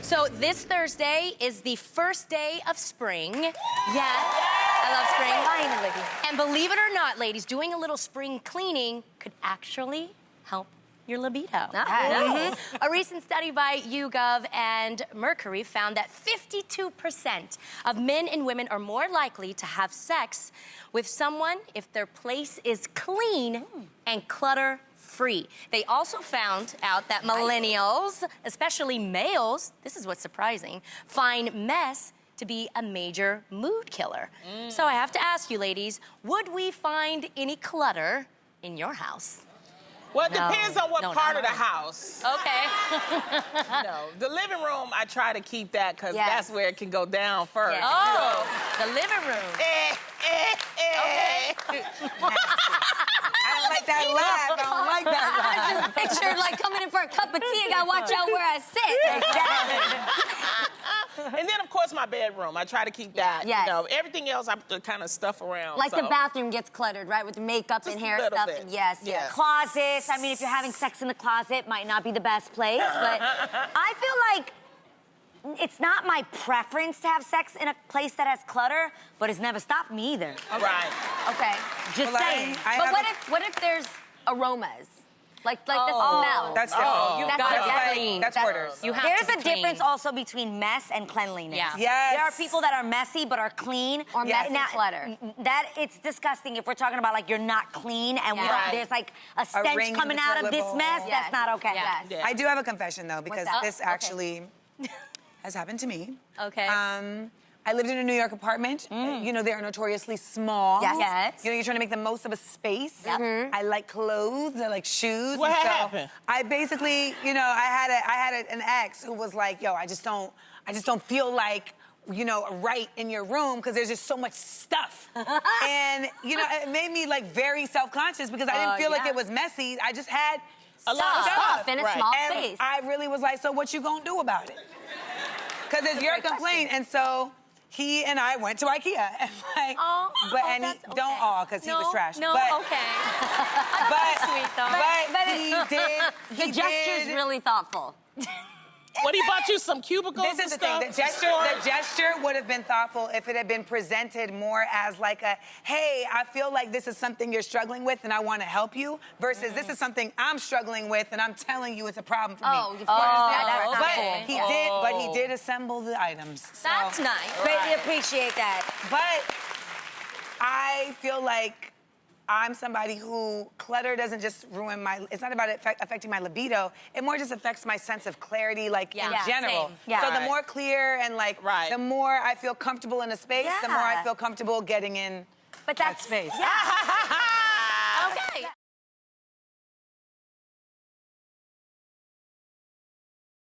So this Thursday is the first day of spring. Yes, I love spring. Finally. And believe it or not, ladies, doing a little spring cleaning could actually help your libido. A recent study by YouGov and Mercury found that 52% of men and women are more likely to have sex with someone if their place is clean and clutter-free. They also found out that millennials, especially males, this is what's surprising, find mess to be a major mood killer. So I have to ask you, ladies, would we find any clutter in your house? Well, it depends on what part of the house. Okay. No, the living room, I try to keep that because that's where it can go down first. Yes. Oh, the living room. Okay. I don't like that laugh. I don't like that laugh. I just pictured like coming in for a cup of tea. I gotta watch out where I sit. And then, of course, my bedroom. I try to keep that. Yes. You know, everything else I kind of stuff around. Like so. the bathroom gets cluttered, right? With the makeup Just and a hair little stuff. bit. Yes. Yes. Closets. I mean, if you're having sex in the closet, might not be the best place. But I feel like it's not my preference to have sex in a place that has clutter, but it's never stopped me either. Right. Okay. Just saying. But what if there's aromas? Like the smell. That's different. You've got to clean. That's orders. You have There's to be a difference clean. also between mess and cleanliness. Yeah. Yes. There are people that are messy but are clean. Or messy Now, clutter. That it's disgusting if we're talking about like you're not clean and we don't, Right. there's like a stench ring in coming the out of toilet this bowl. mess. Yes. That's not okay. Yes. Yeah. I do have a confession, though, because that? this actually has happened to me. Okay. I lived in a New York apartment. You know, they're notoriously small. Yes. You know, you're trying to make the most of a space. I like clothes. I like shoes. What and so happened? I basically, you know, I had an ex who was like, yo, I just don't feel like, you know, right in your room because there's just so much stuff. And, you know, it made me like very self-conscious because I didn't feel like it was messy. I just had A lot of Stuff in a Right. small and space. I really was like, so what you gonna do about it? Because it's your complaint. And so he and I went to IKEA and like, don't all because he was trash. No, but, okay. but, Sweet, though. but he did. The gesture's really thoughtful. What, he bought you some cubicles This is the and thing. stuff? The gesture would have been thoughtful if it had been presented more as like a, hey, I feel like this is something you're struggling with and I want to help you, versus this is something I'm struggling with and I'm telling you it's a problem for me. That's not But cool. he did assemble the items. So. That's nice. Greatly appreciate that. But I feel like I'm somebody who clutter doesn't just ruin it's not about affecting my libido. It more just affects my sense of clarity, like in general. Same. Yeah. So the Right. more clear and like, the more I feel comfortable in a space, the more I feel comfortable getting in But that that's space. Yeah.